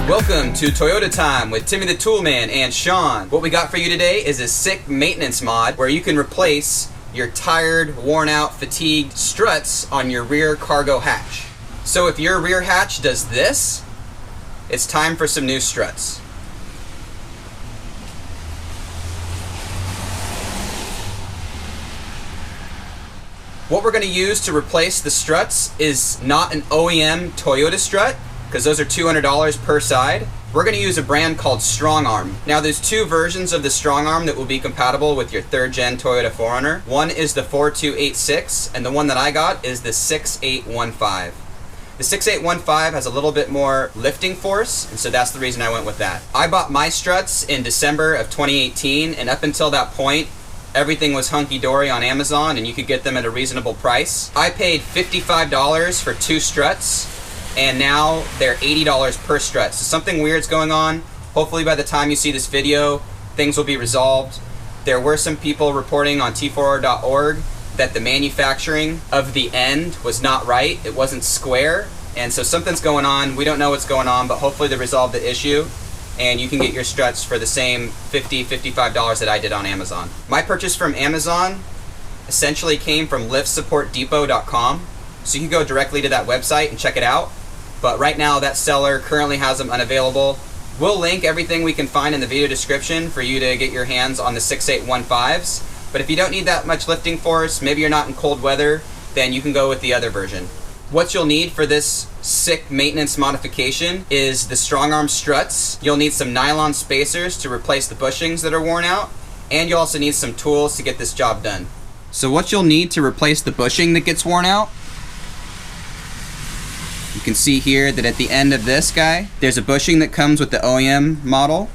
Welcome to Toyota Time with Timmy the Toolman and Sean. What we got for you today is a sick maintenance mod where you can replace your tired, worn out, fatigued struts on your rear cargo hatch. So if your rear hatch does this, it's time for some new struts. What we're going to use to replace the struts is not an OEM Toyota strut, because those are $200 per side. We're going to use a brand called Strong Arm. Now there's two versions of the Strong Arm that will be compatible with your 3rd gen Toyota 4Runner. One is the 4286 and the one that I got is the 6815. The 6815 has a little bit more lifting force, and so that's the reason I went with that. I bought my struts in December of 2018, and up until that point everything was hunky-dory on Amazon and you could get them at a reasonable price. I paid $55 for 2 struts, and now they're $80 per strut. So something weird's going on. Hopefully by the time you see this video, things will be resolved. There were some people reporting on T4R.org that the manufacturing of the end was not right. It wasn't square, and so something's going on. We don't know what's going on, but hopefully they resolve the issue and you can get your struts for the same $55 that I did on Amazon. My purchase from Amazon essentially came from liftsupportdepot.com, so you can go directly to that website and check it out. But right now that seller currently has them unavailable. We'll link everything we can find in the video description for you to get your hands on the 6815s. But if you don't need that much lifting force, maybe you're not in cold weather, then you can go with the other version. What you'll need for this sick maintenance modification is the Strong Arm struts. You'll need some nylon spacers to replace the bushings that are worn out, and you'll also need some tools to get this job done. So what you'll need to replace the bushing that gets worn out, you can see here that at the end of this guy, there's a bushing that comes with the OEM model,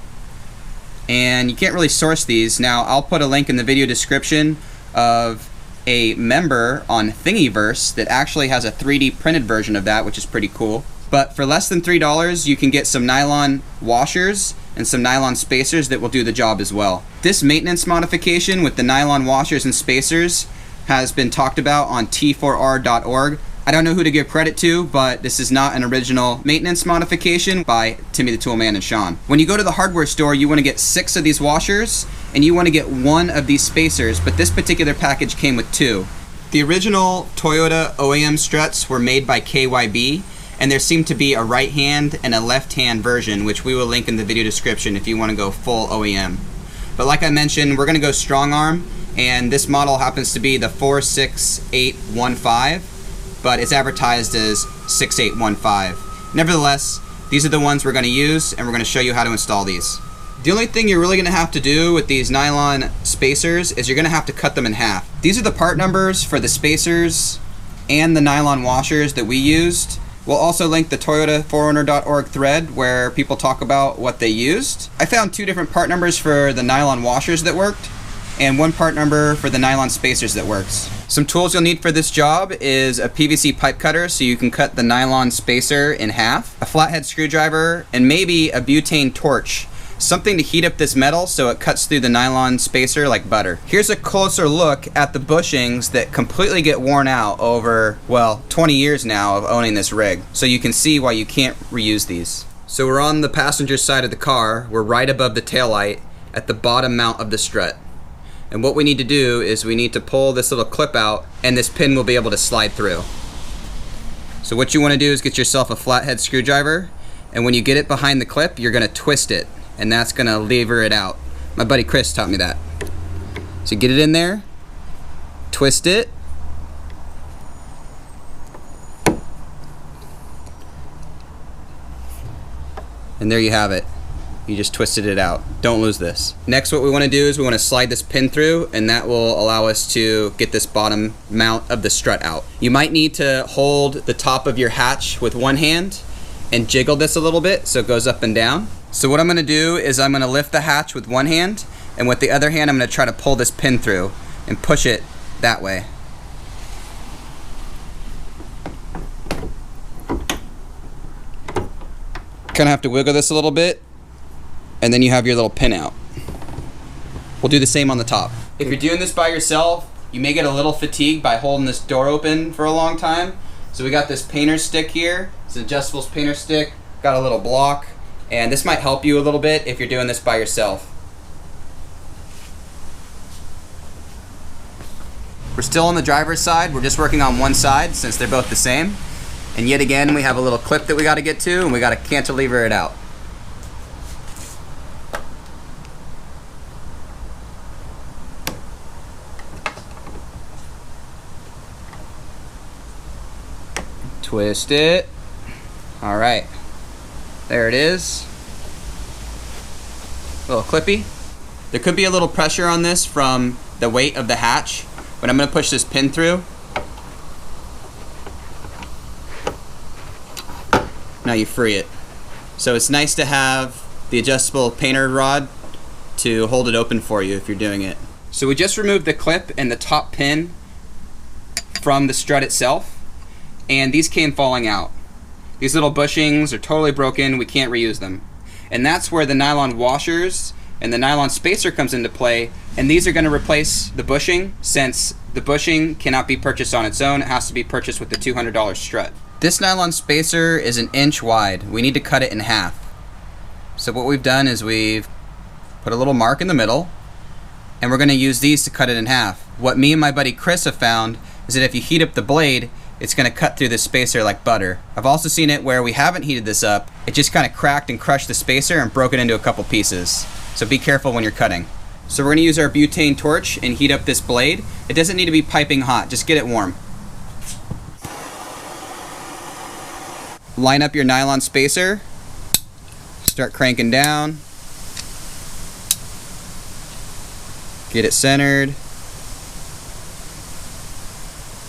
and you can't really source these. Now I'll put a link in the video description of a member on Thingiverse that actually has a 3D printed version of that, which is pretty cool. But for less than $3 you can get some nylon washers and some nylon spacers that will do the job as well. This maintenance modification with the nylon washers and spacers has been talked about on T4R.org. I don't know who to give credit to, but this is not an original maintenance modification by Timmy the Toolman and Sean. When you go to the hardware store, you want to get 6 of these washers and you want to get 1 of these spacers, but this particular package came with 2. The original Toyota OEM struts were made by KYB, and there seemed to be a right hand and a left hand version, which we will link in the video description if you want to go full OEM. But like I mentioned, we're going to go Strong Arm, and this model happens to be the 46815. But it's advertised as 6815. Nevertheless, these are the ones we're going to use, and we're going to show you how to install these. The only thing you're really going to have to do with these nylon spacers is you're going to have to cut them in half. These are the part numbers for the spacers and the nylon washers that we used. We'll also link the Toyota4Runner.org thread where people talk about what they used. I found 2 different part numbers for the nylon washers that worked, and 1 part number for the nylon spacers that works. Some tools you'll need for this job is a PVC pipe cutter so you can cut the nylon spacer in half, a flathead screwdriver, and maybe a butane torch. Something to heat up this metal so it cuts through the nylon spacer like butter. Here's a closer look at the bushings that completely get worn out over, well, 20 years now of owning this rig. So you can see why you can't reuse these. So we're on the passenger side of the car. We're right above the taillight at the bottom mount of the strut. And what we need to do is we need to pull this little clip out, and this pin will be able to slide through. So what you want to do is get yourself a flathead screwdriver, and when you get it behind the clip, you're going to twist it, and that's going to lever it out. My buddy Chris taught me that. So get it in there, twist it, and there you have it. You just twisted it out. Don't lose this. Next, what we want to do is we want to slide this pin through, and that will allow us to get this bottom mount of the strut out. You might need to hold the top of your hatch with one hand and jiggle this a little bit so it goes up and down. So what I'm going to do is I'm going to lift the hatch with one hand, and with the other hand I'm going to try to pull this pin through and push it that way. Kind of have to wiggle this a little bit, and then you have your little pin out. We'll do the same on the top. If you're doing this by yourself, you may get a little fatigued by holding this door open for a long time. So we got this painter stick here. It's an adjustable painter stick. Got a little block, And this might help you a little bit if you're doing this by yourself. We're still on the driver's side. We're just working on one side since they're both the same. And yet again, we have a little clip that we got to get to, and we got to cantilever it out. Twist it. All right, there it is. A little clippy. There could be a little pressure on this from the weight of the hatch, but I'm gonna push this pin through. Now you free it. So it's nice to have the adjustable painter rod to hold it open for you if you're doing it. So we just removed the clip and the top pin from the strut itself, and these came falling out. These little bushings are totally broken, we can't reuse them. And that's where the nylon washers and the nylon spacer comes into play, and these are going to replace the bushing, since the bushing cannot be purchased on its own. It has to be purchased with the $200 strut. This nylon spacer is 1 inch wide. We need to cut it in half. So what we've done is we've put a little mark in the middle, and we're going to use these to cut it in half. What me and my buddy Chris have found is that if you heat up the blade, it's going to cut through this spacer like butter. I've also seen it where we haven't heated this up, it just kind of cracked and crushed the spacer and broke it into a couple pieces. So be careful when you're cutting. So we're going to use our butane torch and heat up this blade. It doesn't need to be piping hot, just get it warm. Line up your nylon spacer, start cranking down, get it centered.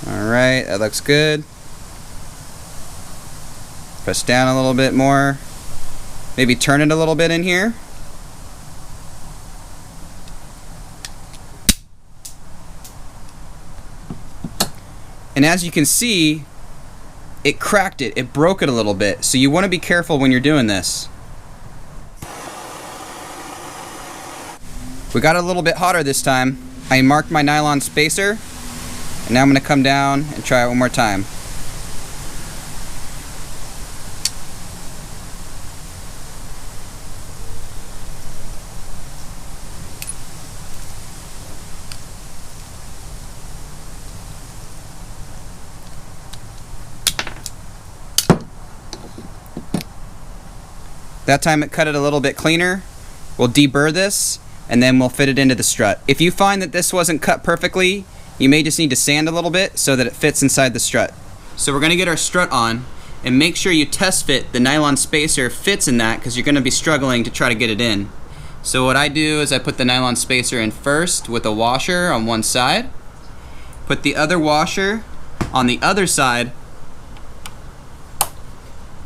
Alright, that looks good. Press down a little bit more. Maybe turn it a little bit in here. And as you can see, it cracked it, it broke it a little bit. So you want to be careful when you're doing this. We got it a little bit hotter this time. I marked my nylon spacer. And now I'm going to come down and try it one more time. That time it cut it a little bit cleaner. We'll deburr this and then we'll fit it into the strut. If you find that this wasn't cut perfectly, you may just need to sand a little bit so that it fits inside the strut. So we're going to get our strut on, and make sure you test fit the nylon spacer fits in that, because you're going to be struggling to try to get it in. So what I do is I put the nylon spacer in first with a washer on one side, put the other washer on the other side,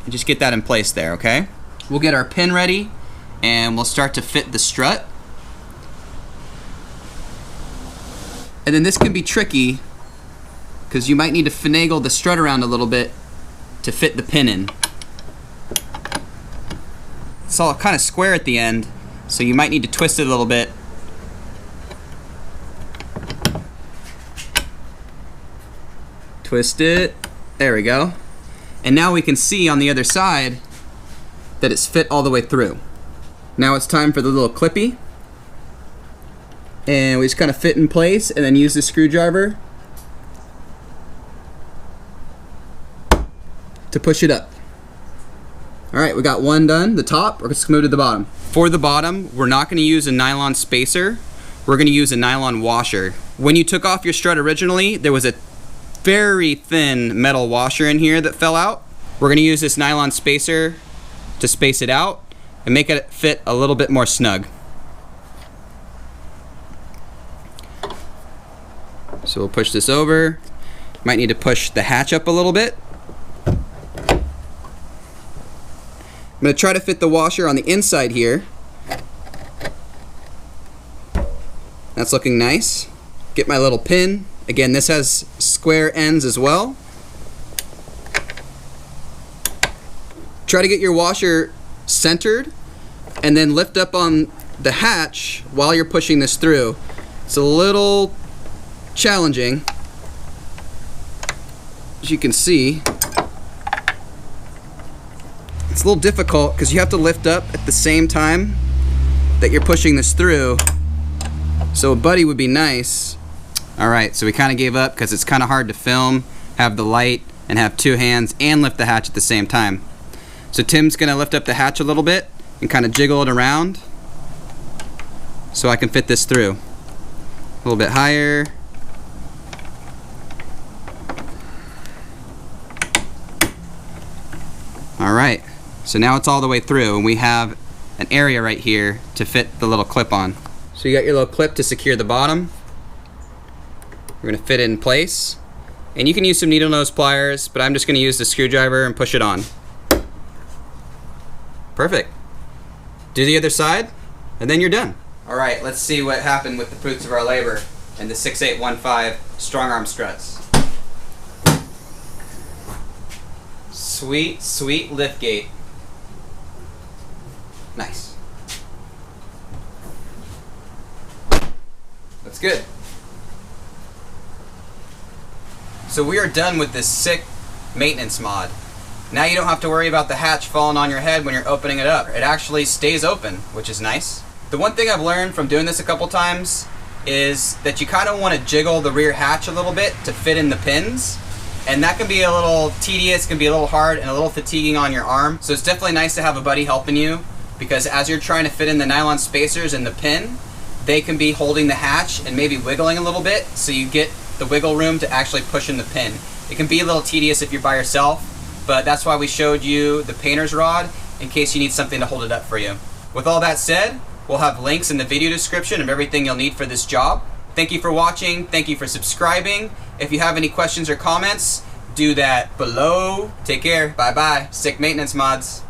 and just get that in place there, okay? We'll get our pin ready and we'll start to fit the strut. And then this can be tricky because you might need to finagle the strut around a little bit to fit the pin in. It's all kind of square at the end, so you might need to twist it a little bit. Twist it. There we go. And now we can see on the other side that it's fit all the way through. Now it's time for the little clippy. And we just kind of fit in place and then use the screwdriver to push it up. Alright, we got one done, the top. We're just going to move to the bottom. For the bottom, we're not going to use a nylon spacer. We're going to use a nylon washer. When you took off your strut originally, there was a very thin metal washer in here that fell out. We're going to use this nylon spacer to space it out and make it fit a little bit more snug. So we'll push this over. Might need to push the hatch up a little bit. I'm going to try to fit the washer on the inside here. That's looking nice. Get my little pin. Again, this has square ends as well. Try to get your washer centered and then lift up on the hatch while you're pushing this through. It's a little challenging, as you can see. It's a little difficult because you have to lift up at the same time that you're pushing this through. So a buddy would be nice. All right, so we kind of gave up because it's kind of hard to film, have the light, and have two hands and lift the hatch at the same time. So Tim's gonna lift up the hatch a little bit and kind of jiggle it around so I can fit this through. A little bit higher. All right, so now it's all the way through and we have an area right here to fit the little clip on. So you got your little clip to secure the bottom. We're gonna fit it in place. And you can use some needle nose pliers, but I'm just gonna use the screwdriver and push it on. Perfect. Do the other side, and then you're done. All right, let's see what happened with the fruits of our labor and the 6815 strong arm struts. Sweet, sweet lift gate. Nice. That's good. So we are done with this sick maintenance mod. Now you don't have to worry about the hatch falling on your head when you're opening it up. It actually stays open, which is nice. The one thing I've learned from doing this a couple times is that you kind of want to jiggle the rear hatch a little bit to fit in the pins. And that can be a little tedious, can be a little hard and a little fatiguing on your arm. So it's definitely nice to have a buddy helping you, because as you're trying to fit in the nylon spacers in the pin, they can be holding the hatch and maybe wiggling a little bit so you get the wiggle room to actually push in the pin. It can be a little tedious if you're by yourself, but that's why we showed you the painter's rod in case you need something to hold it up for you. With all that said, we'll have links in the video description of everything you'll need for this job. Thank you for watching, thank you for subscribing. If you have any questions or comments, do that below. Take care, bye bye. Sick maintenance mods.